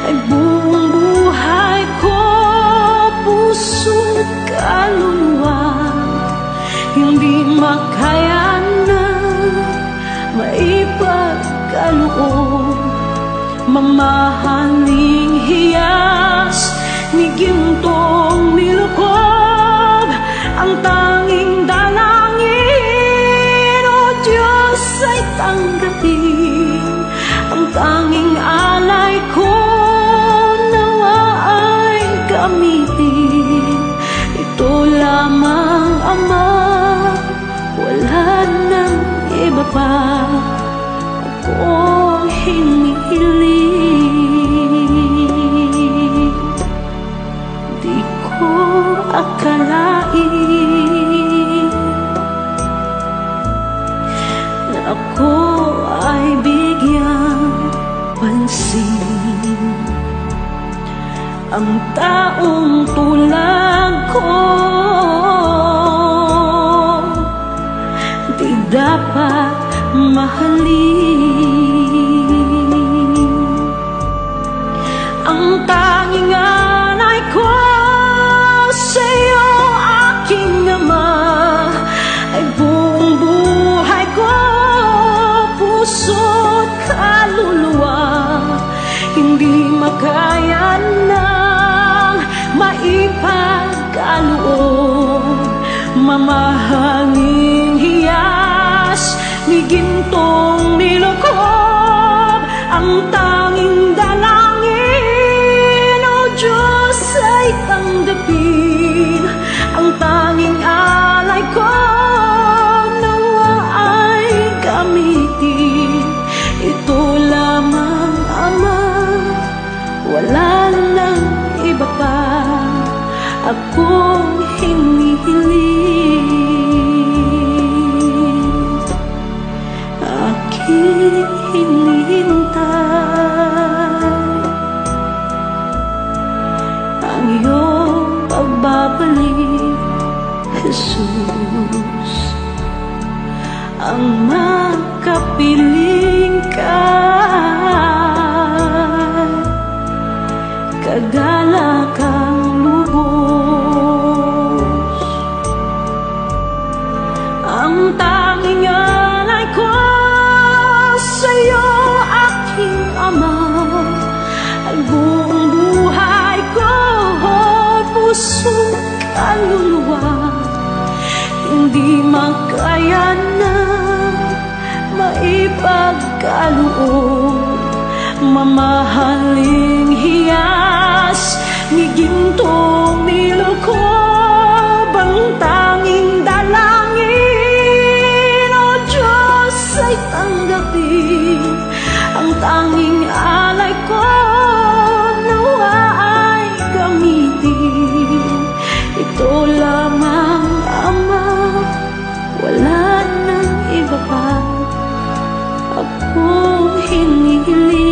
ay buong buhay ko, puso't kaluluwa, hindi makaya na maipagkaloob. Mamahaling hiyas ni gintong nilukob, ang tanging dalangin, o Diyos, ay tanggapin. Ang tanging alay ko, nawa ay gamitin. Ito lamang, Ama, wala nang iba pa akong hinihiling. Di ko akalain na ako ay bigyang pansin. Ang taong tulad ko di dapat mahalin. Ang tanging alay ko sa'yo, aking Ama, ay buong buhay ko, puso't kaluluwa, hindi makaya nang maipagkaloob. Mamahaling hiyas ni gintong nilukob, ang tanging dalangin, o Diyos, ay tanggapin. Ang tanging alay ko, nawa ay gamitin. Ito lamang, Ama, wala nang iba pa akong hinihiling. Aking hinihintay ang iyong pagbabalik, Jesus. Ang makapiling ka, kagalakang lubos. Ang tanging alay ko sa'yo, aking Ama, ay buong buhay ko, puso't kaluluwa, hindi makaya na maipagkaloob. Mamahaling hiyas ni gintong nilukob, ang tanging dalangin, o Diyos, ay tanggapin. Ang tanging alay ko, nawa ay gamitin. Ito lamang, Ama, wala nang iba pa akong hinihiling.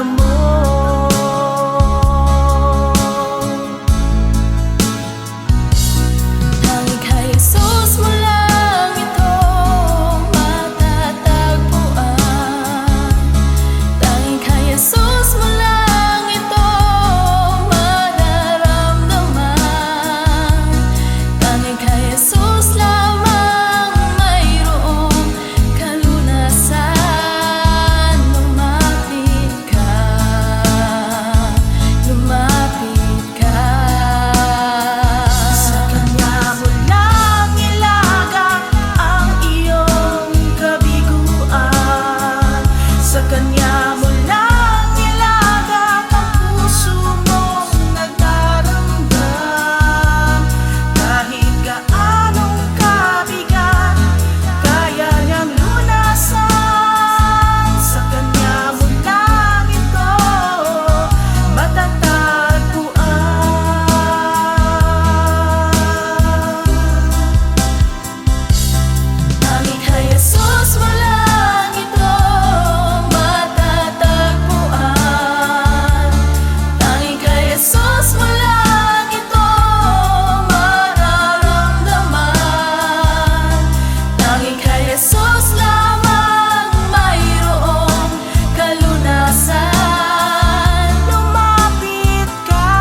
mo. Tanging kay Jesus mo lang ito matatagpuan. Tanging kay Jesus mo lang ito mararamdaman. Tanging kay Jesus lamang mayroong kalunasan. Lumapit ka, lumapit ka. Sa Kanya mo lang ilagak ang iyong kabiguan. Sa Kanya mo lang ilagak ang puso mong nagdaramdam. Kahit gaanong kabigat, kaya niyang lunasan. Sa Kanya mo lang ito matatagpuan. Tanging kay Jesus mo lang ito matatagpuan. Tanging kay Jesus mo lang ito mararamdaman. Tanging kay Jesus lamang mayroong kalunasan. Lumapit ka,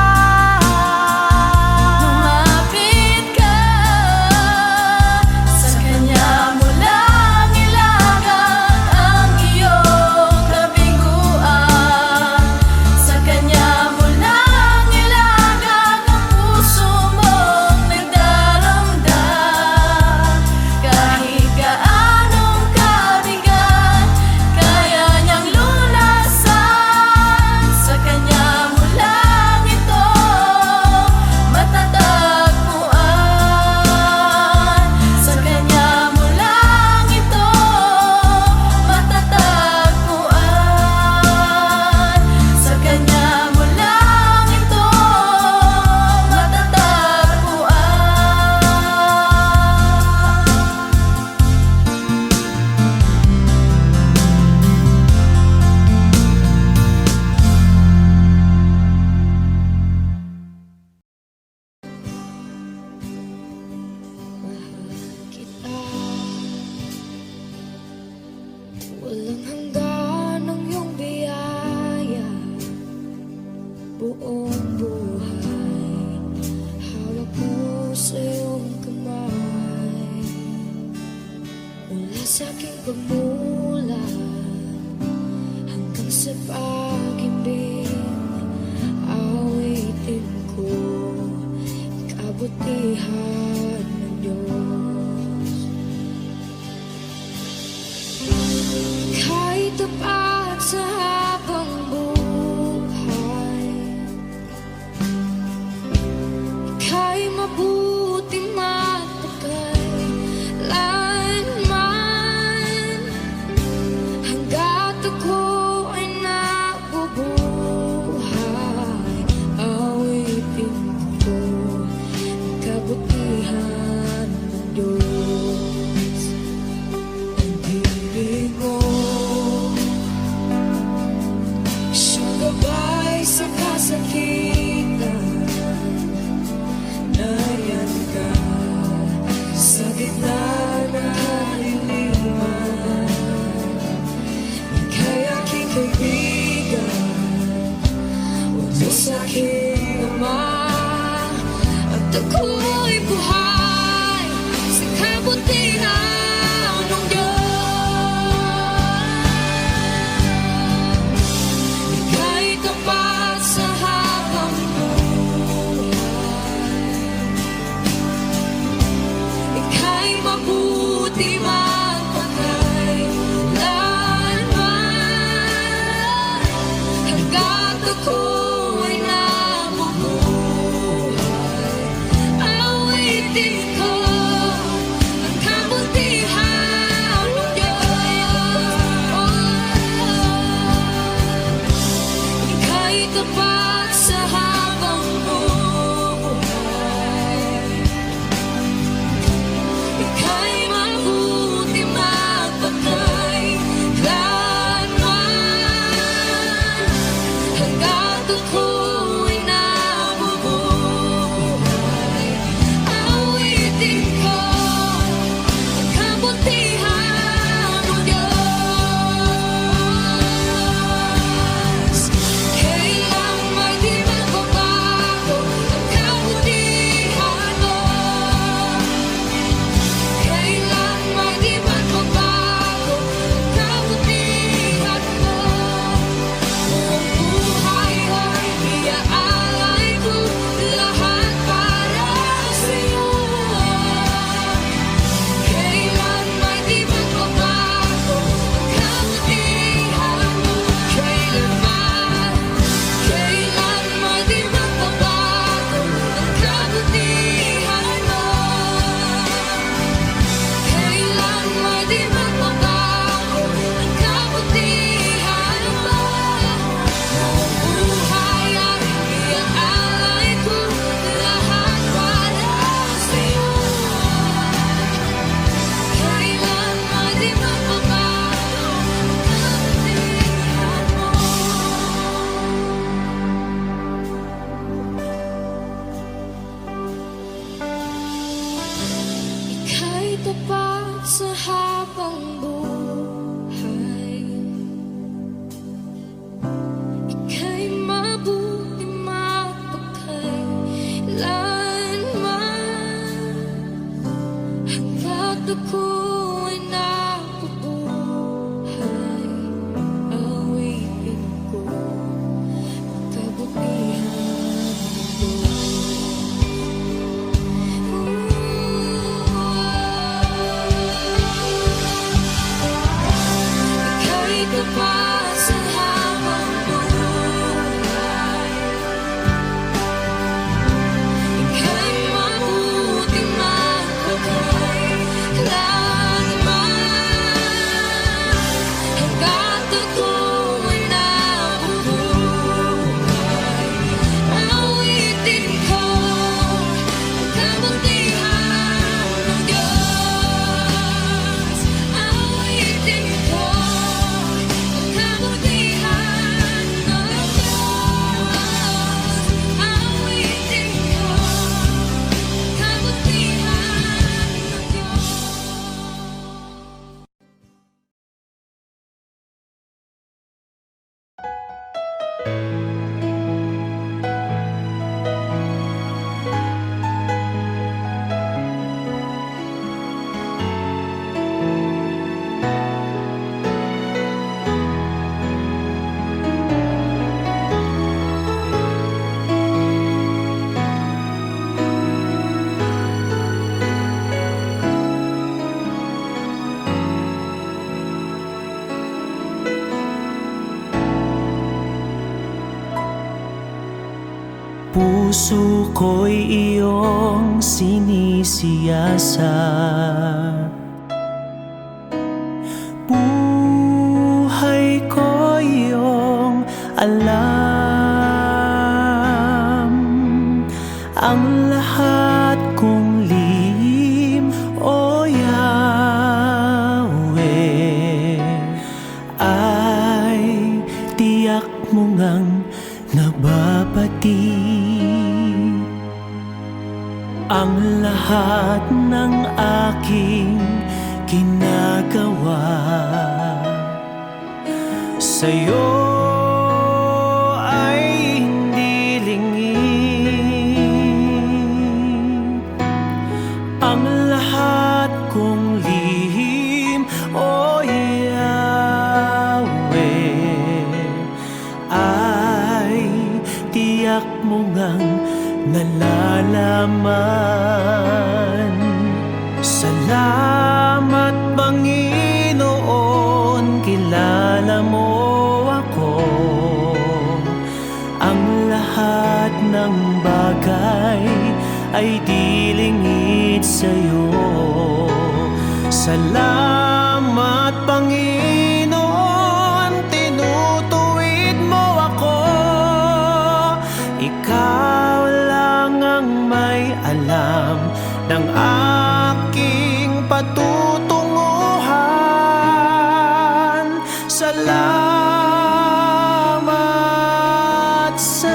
lumapit ka. Sa Kanya mo lang ilagak ang iyong kabiguan. Sa Kanya mo lang ilagak ang puso mong nagdaramdam. Kahit gaanong kabigat, kaya niyang lunasan. Sa Kanya mo lang ito matatagpuan. Sa Kanya mo lang ito matatagpuan. Sa Kanya mo lang ito kita. Walang hanggan ang iyong biyaya, buong buhay hawak mo sa iyong kamay. Mula sa aking pagmulat hanggang sa pag-ibig, awitin ko kabutihan ng Diyos. Kahit tapat sa habang buhay, ika'y mabuti matagal lanman. Hanggat ako ay nabubuhay, awitin ko ang kabutihan ng Diyos. Ang ibig mo, siyang gabay sa kasakitan. Nariyan ka sa gitna ng kaliliman. Ika'y aking kaibigan, utos sa aking Ama. At ako'y buhay sa kabutihan ng Diyos. Ika'y tapat sa habang buhay, ika'y mabuti magpakay lanman. Hanggat ako ay nabubuhay, awitin ko ang kabutihan ng Diyos. Ika'y tapat sa habang buhay, ika'y mabuti magpakay lanman. ako'y nabubuhay. Awitin ko ang kabutihan mo, Diyos. Kailan may di magbabago ang kabutihan mo. Kailan may di magbabago ang kabutihan mo. Buong buhay ay iaalay ko lahat para sa'yo. Kailan may di magbabago ang kabutihan mo. Kailan may di magbabago ang kabutihan mo. Kailan may di magbabago ang kabutihan mo. Buong buhay ay iaalay ko lahat para sa'yo. Kailan may di magbabago ang kabutihan mo. Ika'y tapat sa habang buhay. Ika'y mabuti magpakailanman. Hanggat ako'y nabubuhay, awitin ko ang kabutihan mo. Ika'y tapat sa habang buhay. Ika'y mabuti magpakailanman. Hanggat ako'y nabubuhay, awitin ko ang kabutihan mo, Diyos. Awitin ko ang kabutihan mo, Diyos. Awitin ko ang kabutihan mo, Diyos. Puso ko'y iyong sinisiyasat. Buhay ko iyong alam. Ang lahat kong lihim, o Yahweh, ay tiyak mo ngang nababatid. Ang lahat ng aking ginagawa sa'yo ay hindi lingid. Ang lahat kong lihim, o Yahweh, ay tiyak mo ngang nalalaman. Salamat, Panginoon, kilala mo ako. Ang lahat ng bagay ay di lingid sa'yo. Salamat, Panginoon, tinutuwid mo ako. Ikaw lang ang may alam ng aking patutunguhan. Salamat sa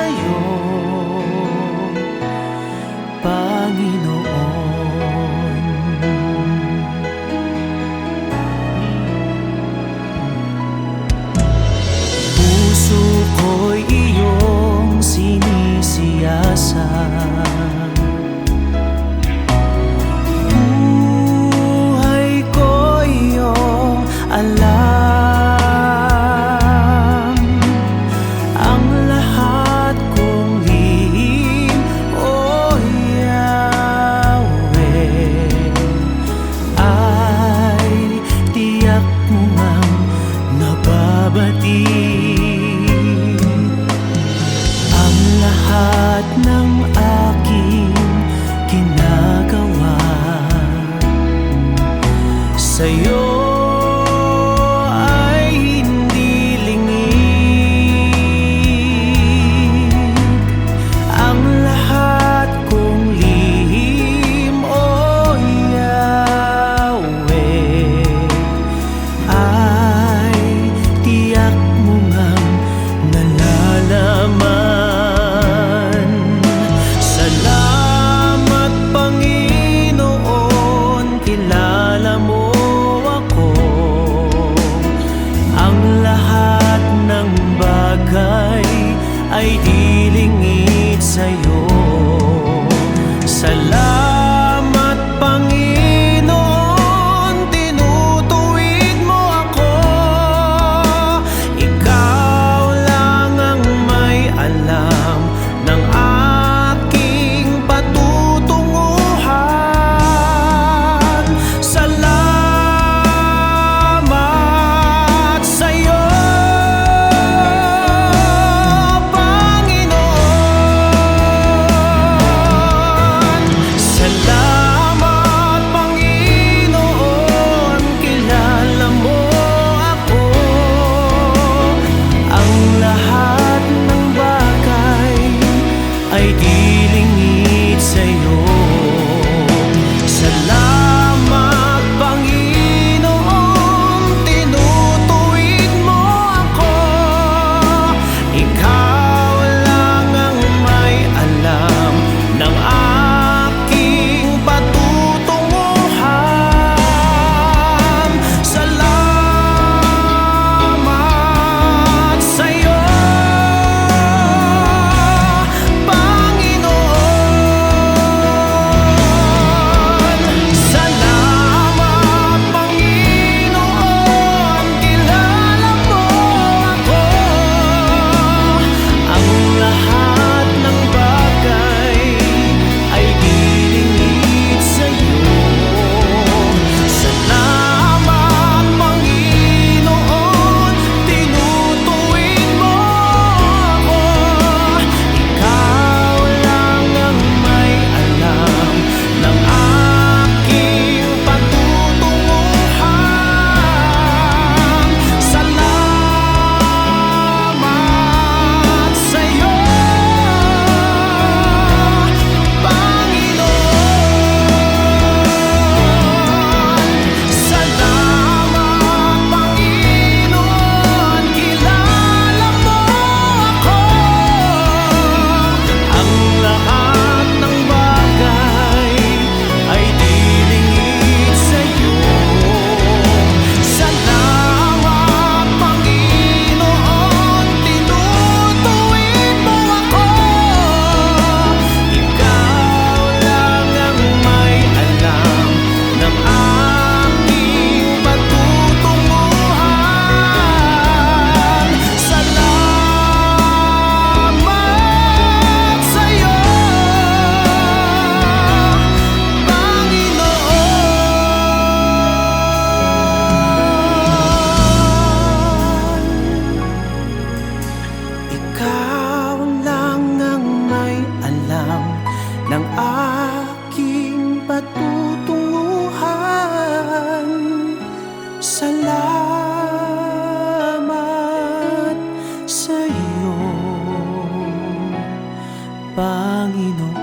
ay di lingid sa'yo. Salamat Panginoon, tinutuwid mo ako. Ikaw lang ang may alam ng aking patutunguhan. Salamat sa'yo, Panginoon. Salamat Panginoon, kilala mo ako. Ang lahat ng bagay ay di lingid sa'yo. Salamat Panginoon, tinutuwid mo ako. Ikaw lang ang may alam ng aking patutunguhan. Salamat sa'yo, Panginoon. Salamat Panginoon, kilala mo ako. Ang lahat ng bagay ay di lingid sa'yo. Salamat Panginoon, tinutuwid mo ako. Ikaw lang ang may alam ng aking patutunguhan. Salamat sa'yo, Panginoon. Salamat Panginoon, kilala mo ako. Ang lahat ng bagay ay di lingid sa'yo. Salamat Panginoon, tinutuwid mo ako. Ikaw lang ang may alam ng aking patutunguhan. Salamat sa'yo, Panginoon. Ikaw lang ang may alam ng aking patutunguhan. Salamat sa'yo, Panginoon.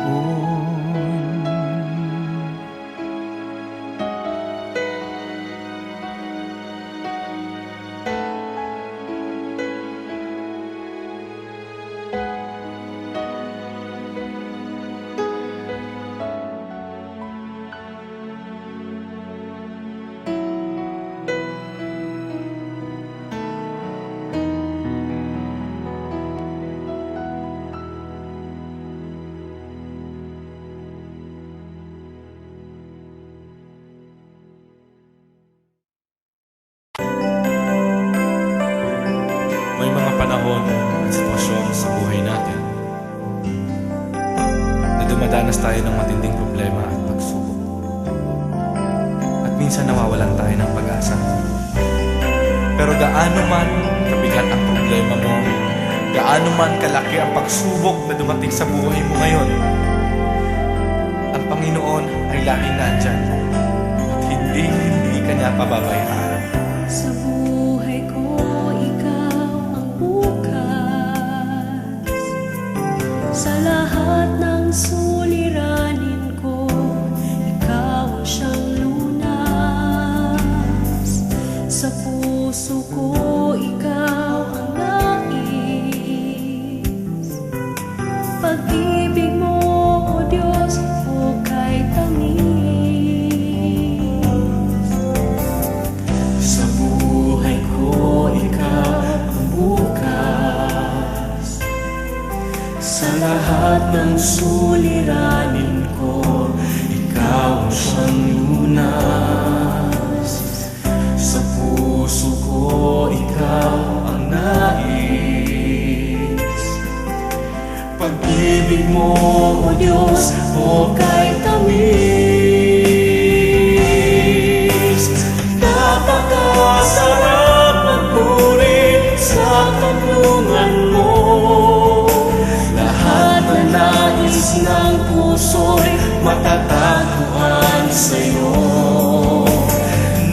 May mga panahon at sitwasyon sa buhay natin na dumadanas tayo ng matinding problema at pagsubok. At minsan nawawalan tayo ng pag-asa. Pero gaano man kabigat ang problema mo, gaano man kalaki ang pagsubok na dumating sa buhay mo ngayon, ang Panginoon ay laging nandyan at hindi ka niya pababayaan. Sa buhay ko, ikaw ang bukas. Sa lahat ng suliranin ko, ikaw ang siyang lunas. Sa puso ko, ikaw ang nais. Pag-ibig mo, O Diyos, hukay tamis. Sa buhay ko, ikaw ang bukas. Sa lahat ng suliranin ko, ikaw ang siyang lunas. Sa puso ko, ikaw ang nais. Pag-ibig mo, O Diyos, o kay tamis. Napakasarap magpuri sa kanlungan mo. Lahat na nais ng puso'y matatagpuan sa'yo.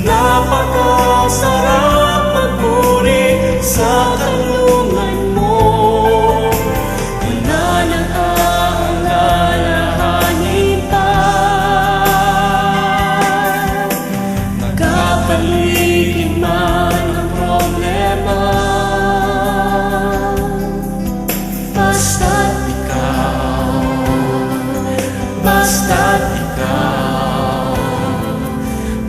Napakasarap magpuri sa kanlungan mo. Wala nang aalalahanin pa. Nagkapaligid man ang problema, basta't ikaw, basta't ikaw,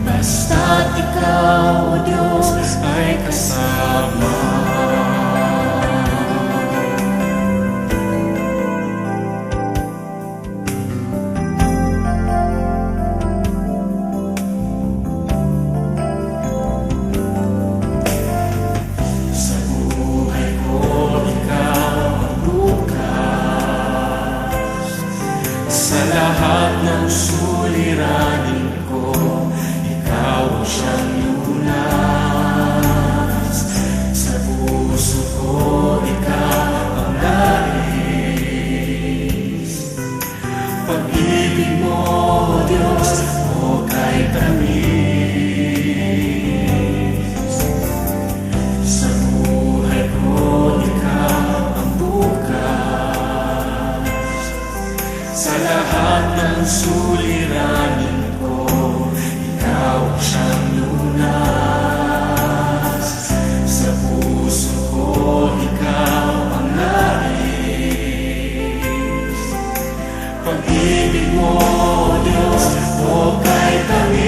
basta't ikaw, O Diyos, ay kasama. Sa buhay ko, ikaw ang bukas. Sa lahat ng suliranin ko, ikaw ang siyang lunas. Sa puso ko, ikaw ang nais. Pag-ibig mo, O Diyos, o kay tamis. Sa buhay ko, ikaw ang bukas. Sa lahat ng suliranin ko, ikaw ang siyang lunas. Sa puso ko, ikaw ang nais. Pag-ibig mo, O Diyos, o kay tamis.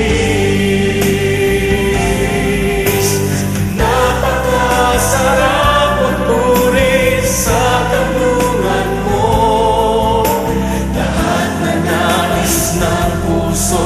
Napakasarap magpuri sa kanlungan mo. Lahat na nais ng puso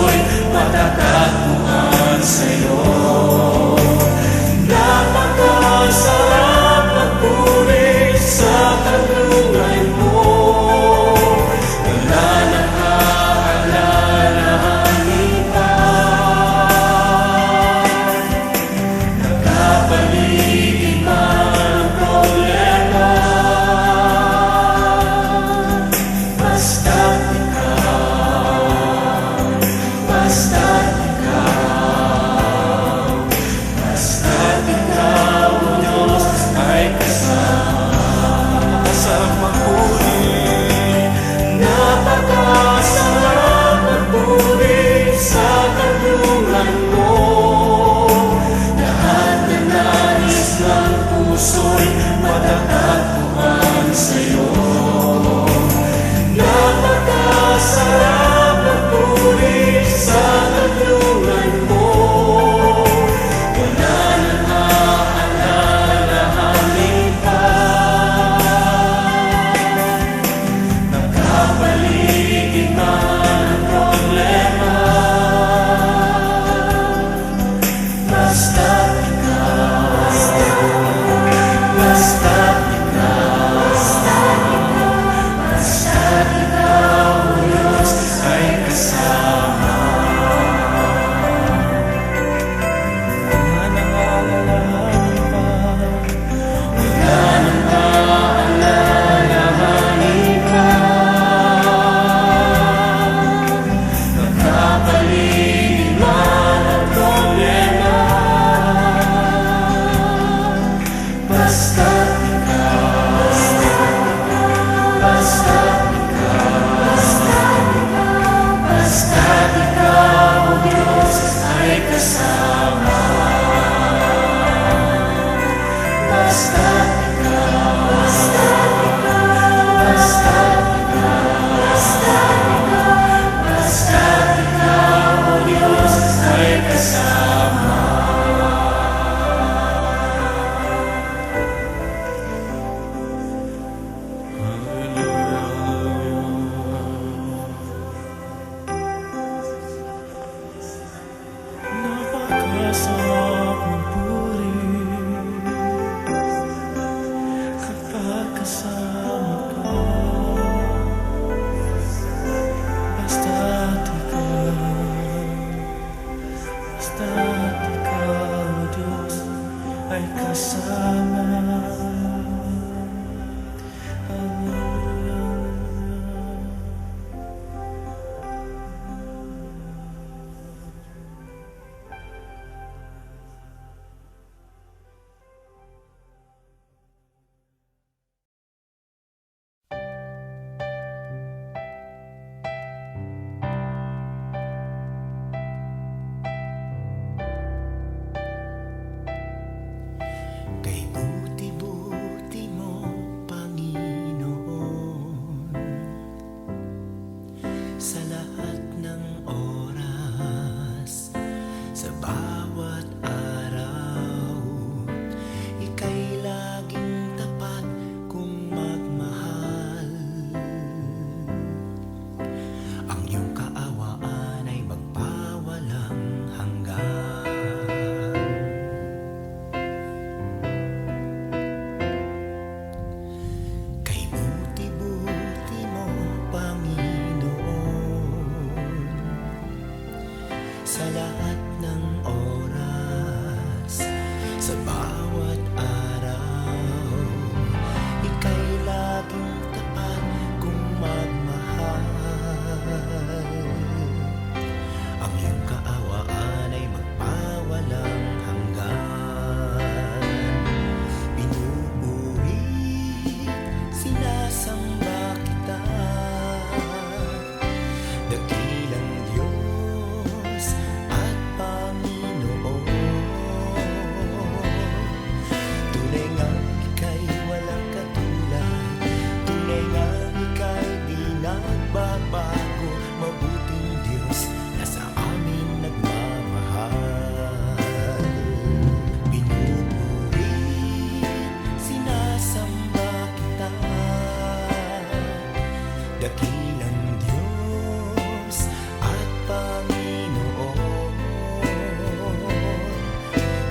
dakilang Diyos at Panginoon.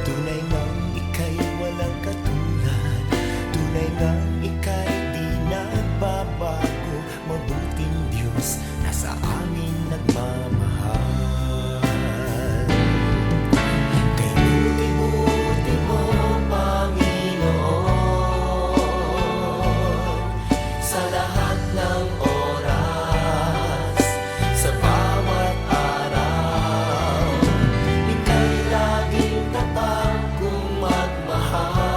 Tunay ngang ika'y walang katulad, tunay ngang ika'y di nagbabago. Mabuting Diyos na sa amin nagmamahal. Kay buti-buti mo, Panginoon, sa lahat ng oras, sa bawat araw, ika'y laging tapat kong magmahal.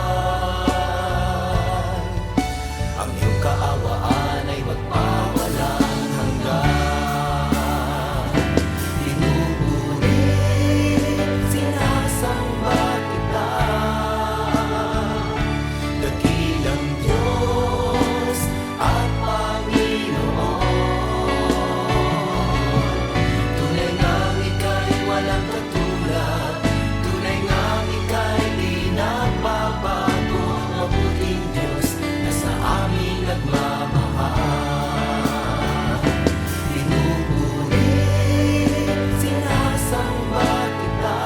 Ang iyong kaawaan ay magpawalang hanggan. Pinupuri, sinasamba kita, dakilang Diyos at Panginoon. Tunay ngang ika'y walang katulad, tunay ngang ika'y di nagbabago. Mabuting Diyos na sa amin nagmamahal. Pinupuri, sinasamba kita,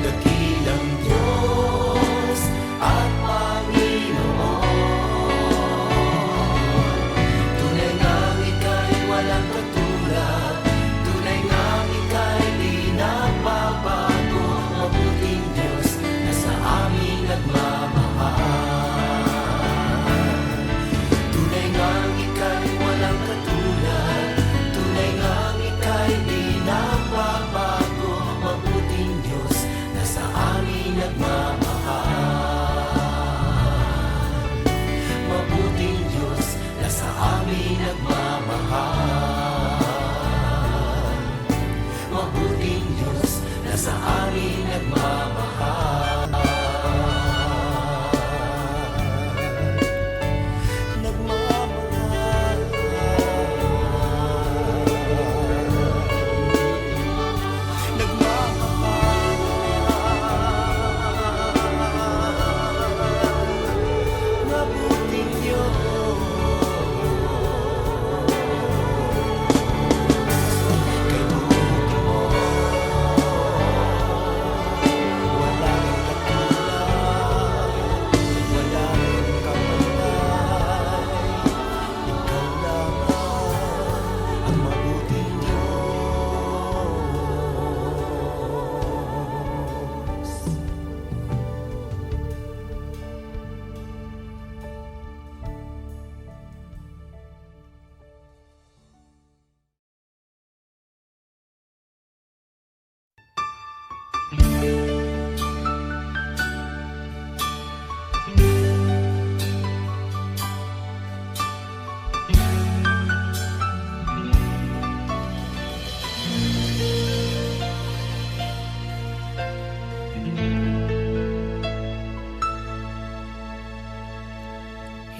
dakilang Diyos at Panginoon. Tunay ngang ika'y walang katulad, tunay ngang ika'y di nagbabago. Mabuting Diyos na sa amin nagmamahal. Tunay ngang ika'y walang katulad, tunay ngang ika'y di nagbabago. Mabuting Diyos na sa amin nagmamahal. Mabuting Diyos na sa amin nagmamahal. Mabuting Diyos na sa amin nagmamahal. Nagmamahal. Nagmamahal. Mabuting Diyos. Kay buti mo, walang katulad, walang kapantay. Ikaw lamang ang mabuting Diyos.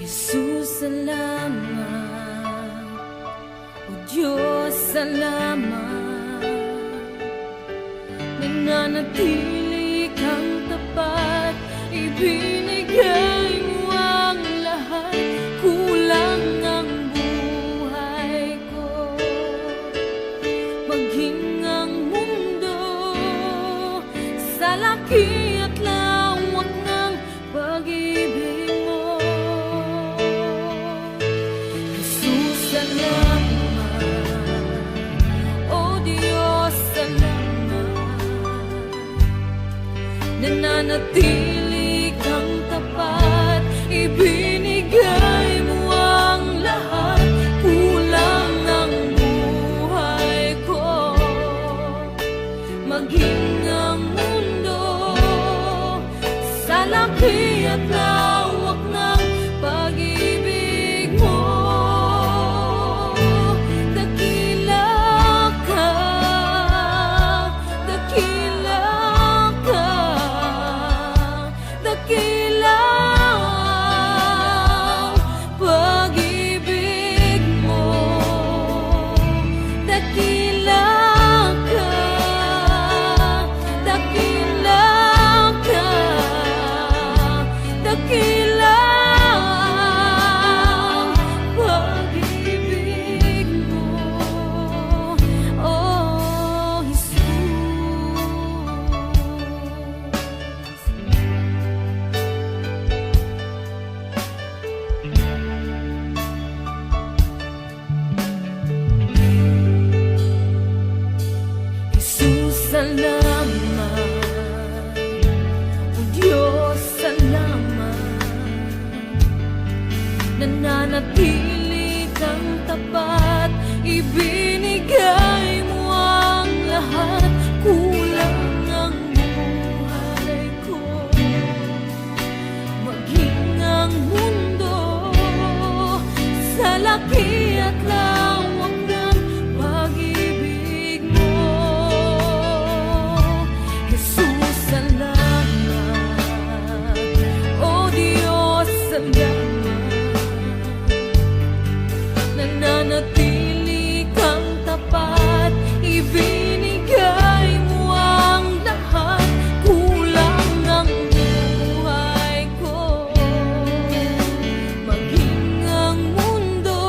Jesus, salamat. O Diyos, salamat. Nananatili kang tapat, ibinigay mo ang lahat. Kulang ang buhay ko, maging ang mundo sa laki at lawak ng pag-ibig mo. Jesus, salamat. O Diyos, salamat. Nananatili kang tapat, ibinigay mo ang lahat. Kulang ang buhay ko, maging ang mundo sa laki at lawak ng pag-ibig mo. Dakila ka, dakila ka. nananatili kang tapat, ibinigay mo ang lahat. Kulang ang buhay ko, maging ang mundo sa laki at lawak ng pag-ibig mo. Jesus, salamat. O Diyos, salamat. Nananatili kang tapat, ibinigay mo ang lahat. Kulang ang buhay ko, maging ang mundo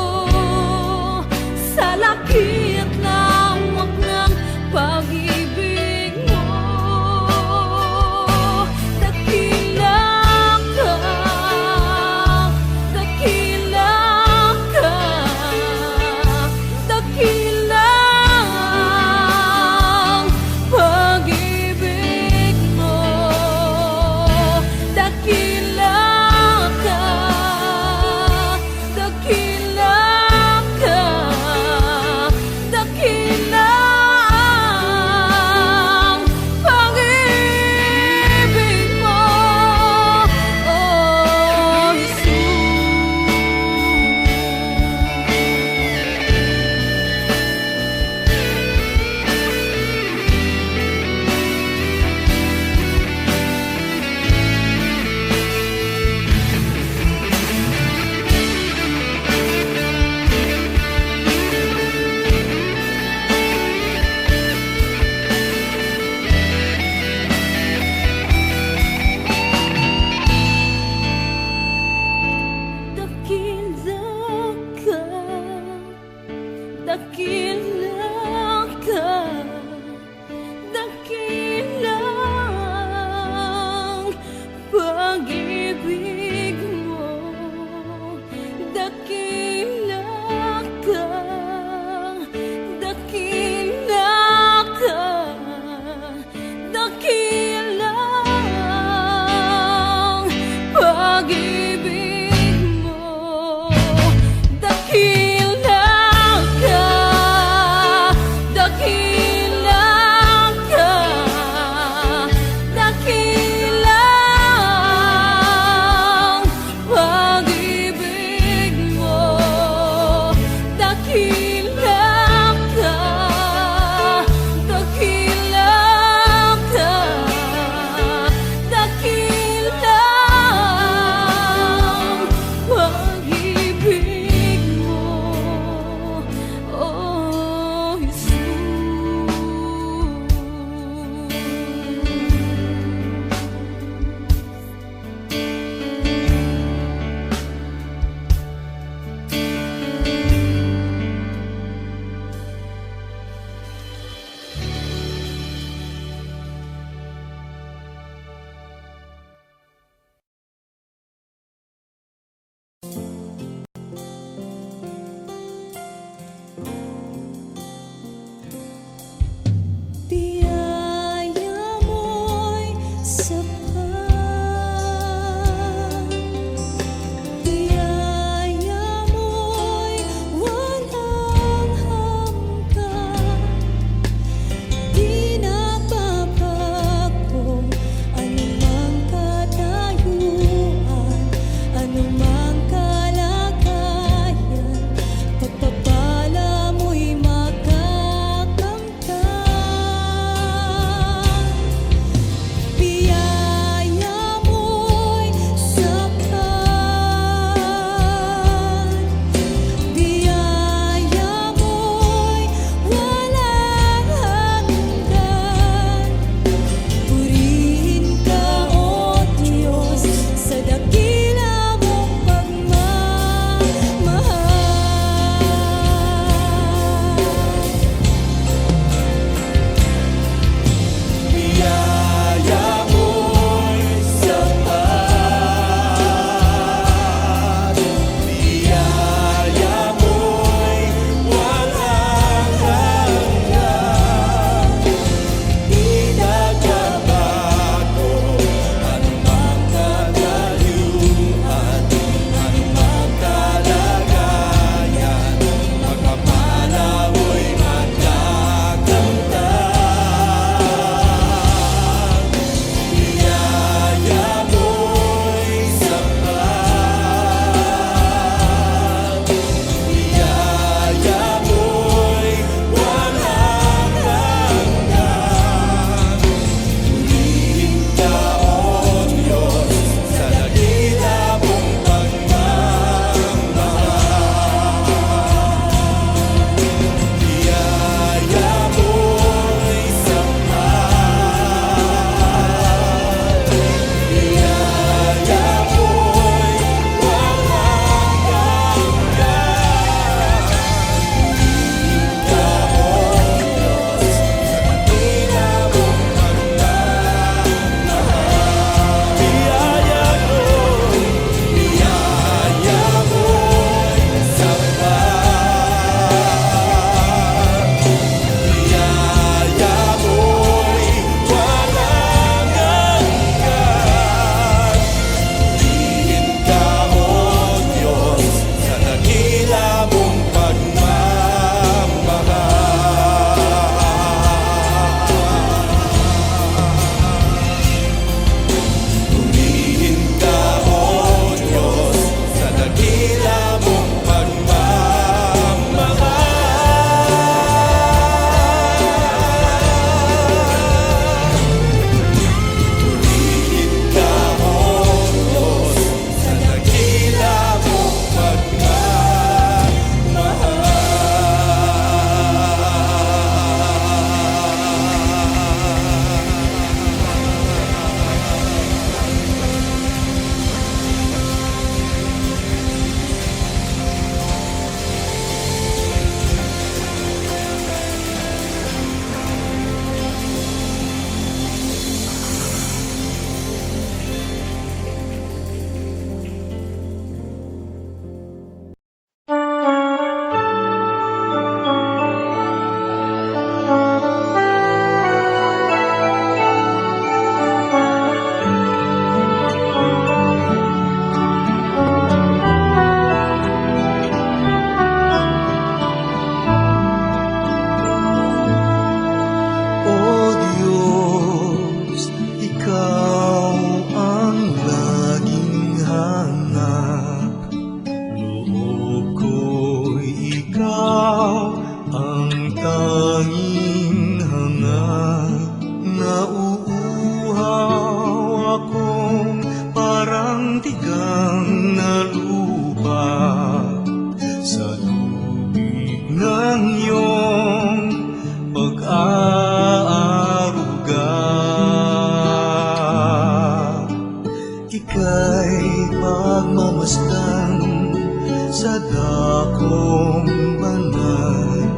sa dakong banal.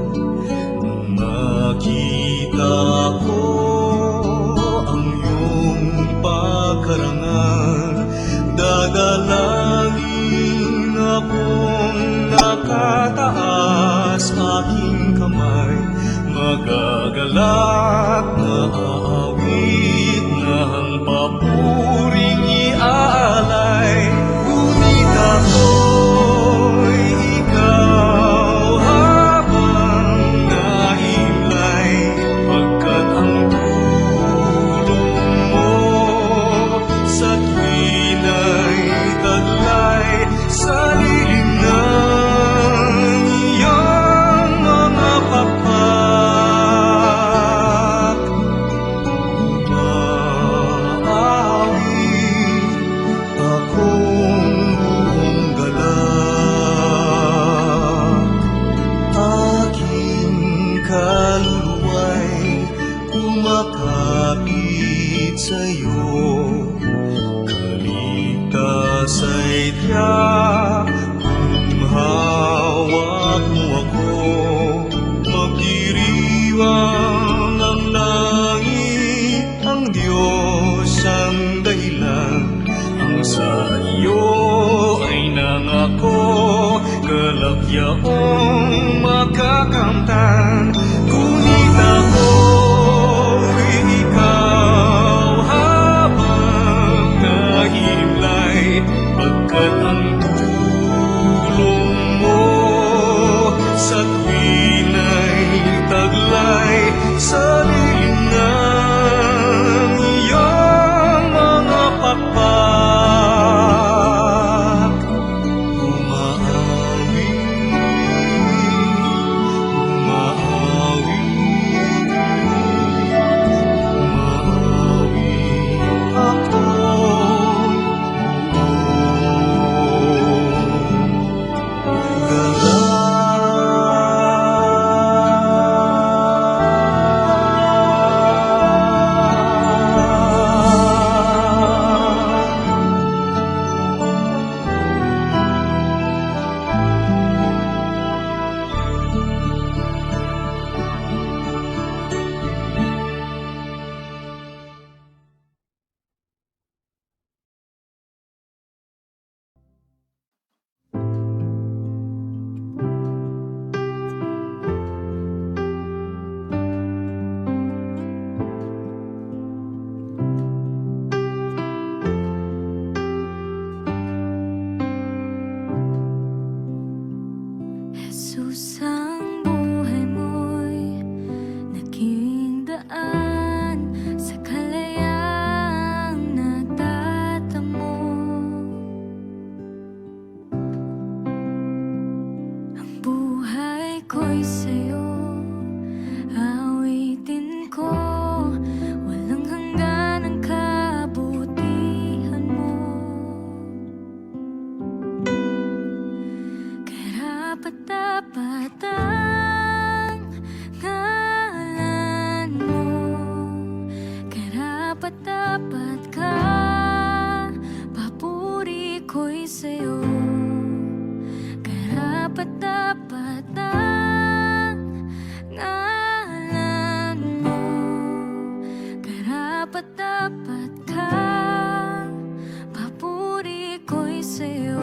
Makita ko ang iyong pagkarangal, dadalangin akong nakataas aking kamay, magagalak na aawit na ang papuring iaalay. Ngunit ako'y ikaw habang nahimlay, pagkat ang tulong mo sa tuwina'y taglay sa lilim ng iyong mga pakpak. Umaawi akong buong galak, aking kaluluwa'y kumakapit sa'yo. Kaligtas ay tiyak kung hawak mo ako, magdiriwang ang langit, ang Diyos ang dahilan, ang sa iyo ay nangako, kalagyaong makakamtan. Ngunit ako'y ikaw habang nahimlay, pagkat ang tulong mo sa tuwina'y taglay sa lilim ng iyong mga pakpak. Umaawi, umaawi, umaawi ako. Jesus, ang buhay mo'y naging daan sa kalayaang natatamo. Ang buhay ko'y sa'yo, awitin ko, walang hanggan ang kabutihan mo. Karapat-dapat ang ngalan mo, karapat-dapat ka, papuri ko'y sa'yo. Karapat-dapat ang ngalan mo, karapat-dapat ka, papuri ko'y sa'yo.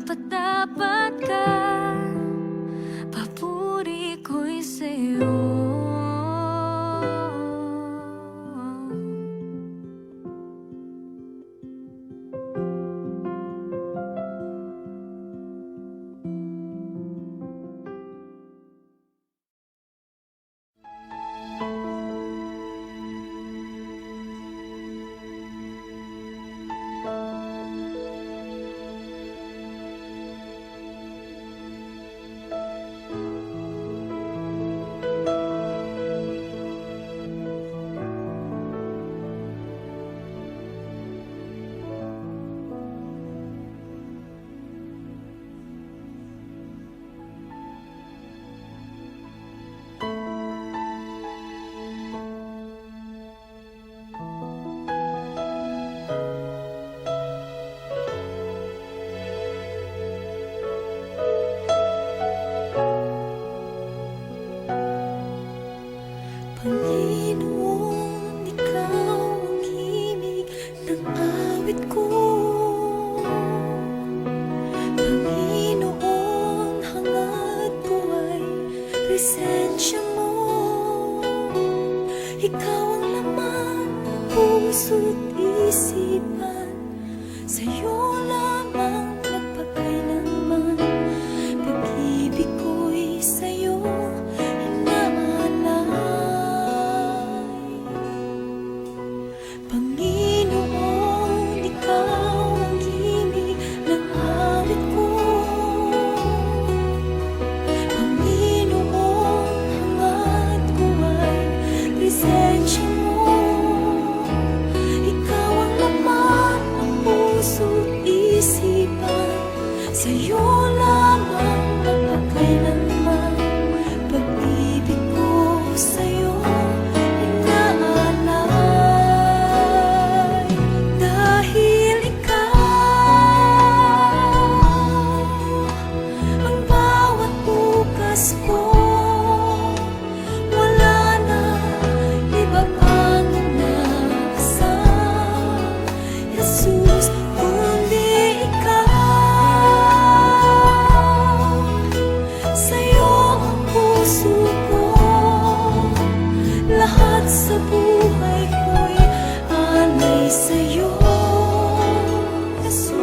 karapat-dapat ka, papuri ko'y sa'yo. Panginoon, ikaw ang himig ng awit ko. Panginoon, hangad ko ay presensya mo. Ikaw ang laman ng puso't isipan, sa'yo lamang magpakailanman. Pag-ibig ko'y sa'yo Panginoon, ikaw ang himig ng awit ko. Panginoon, hangad ko ay presensya mo. Ikaw ang laman ng puso't isipan, sa'yo lamang magpakailanman. Pag-ibig ko sa'yo sa buhay ko'y alay sa'yo, Jesus.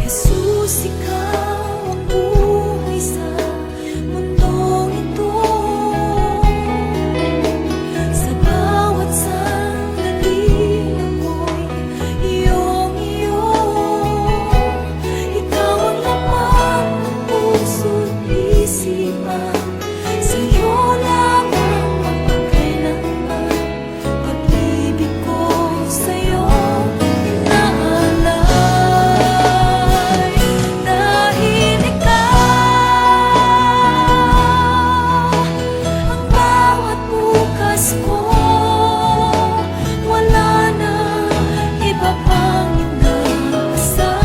Jesus, ikaw ang buhay sa mundong ito. Sa bawat sandali ako'y iyong-iyo. Ikaw ang laman ng puso't isipan, sa'yo lamang magpakailanman. Pag-ibig ko sa'yo inaalay. Dahil ikaw ang bawat bukas ko, wala na iba pang inaasam,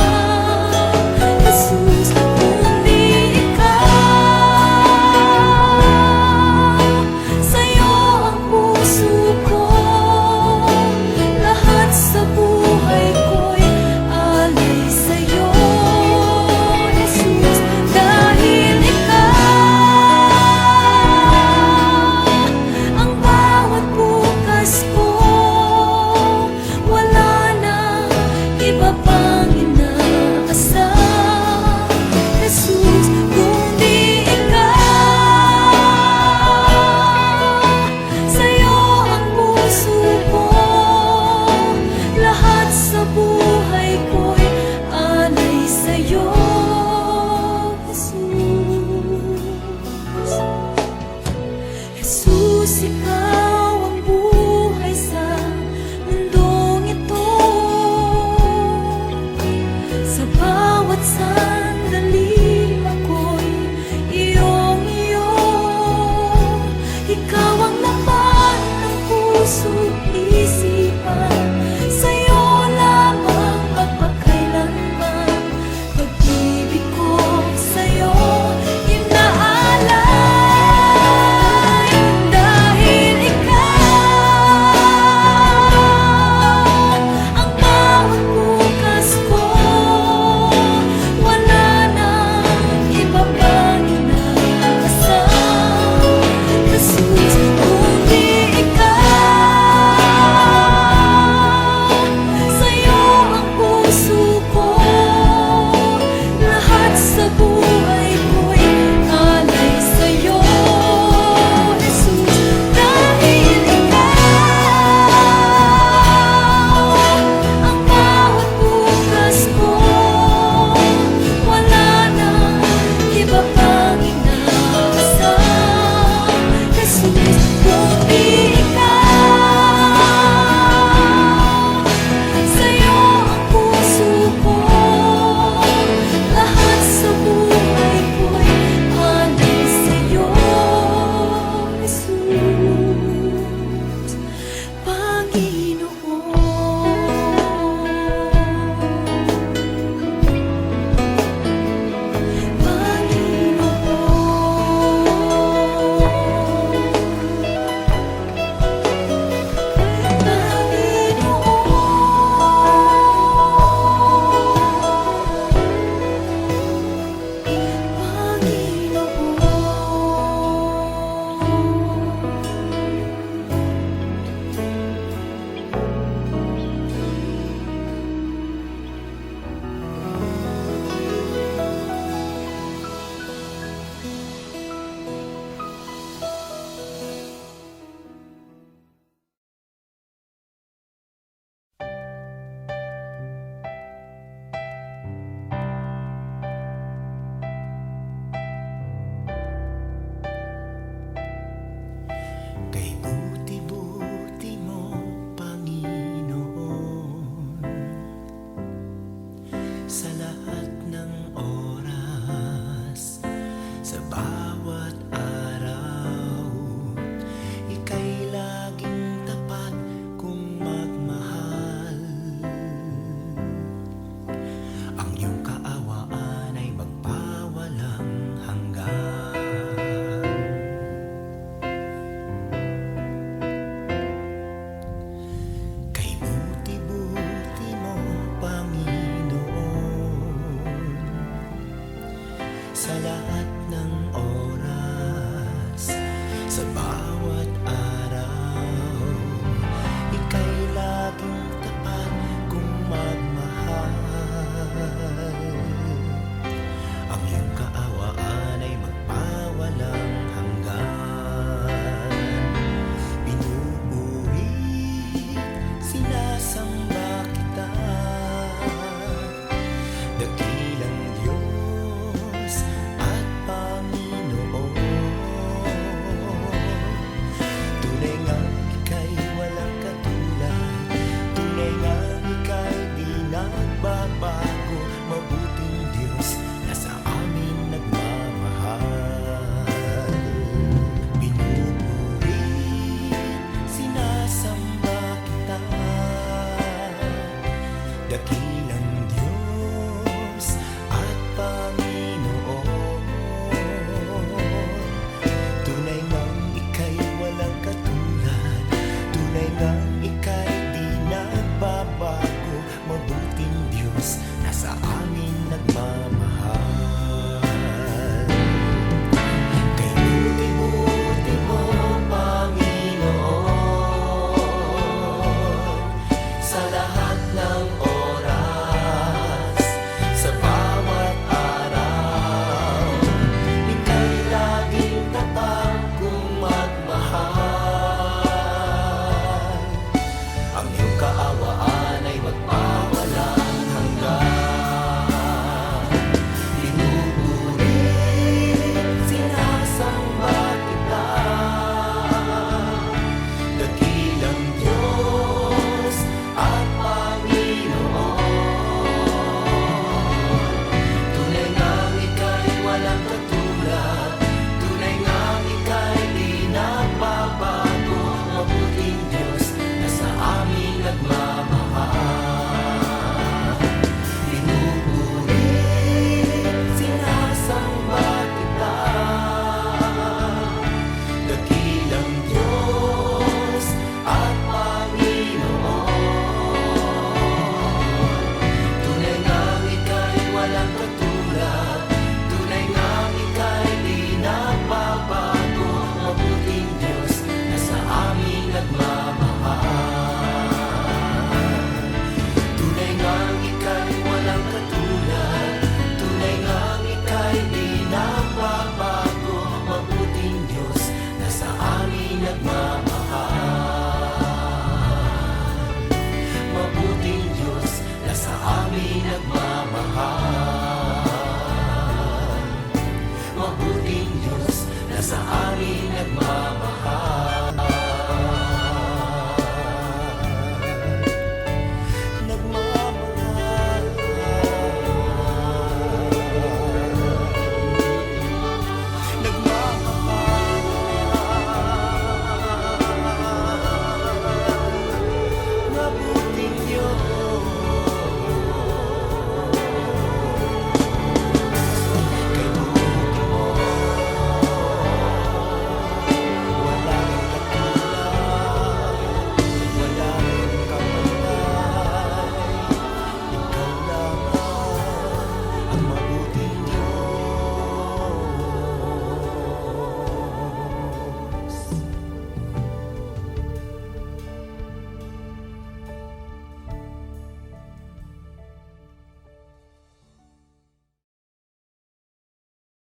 Jesus, kundi ikaw. Sa'yo ang puso ko, lahat sa buhay ko'y alay sa'yo, Jesus. Dahil ikaw ang bawat bukas ko, wala na iba pang inaasam, Jesus, kundi ikaw. Sa'yo ang puso ko, lahat sa buhay ko'y alay sa'yo, Jesus. Jesus, ikaw ang buhay sa mundong ito. sa lahat ng oras, sa bawat araw. Ika'y laging tapat kung magmahal. Ang iyong kaawaan ay magpawalang hanggan. Kay buti-buti mo, Panginoon, sa lahat ng oras,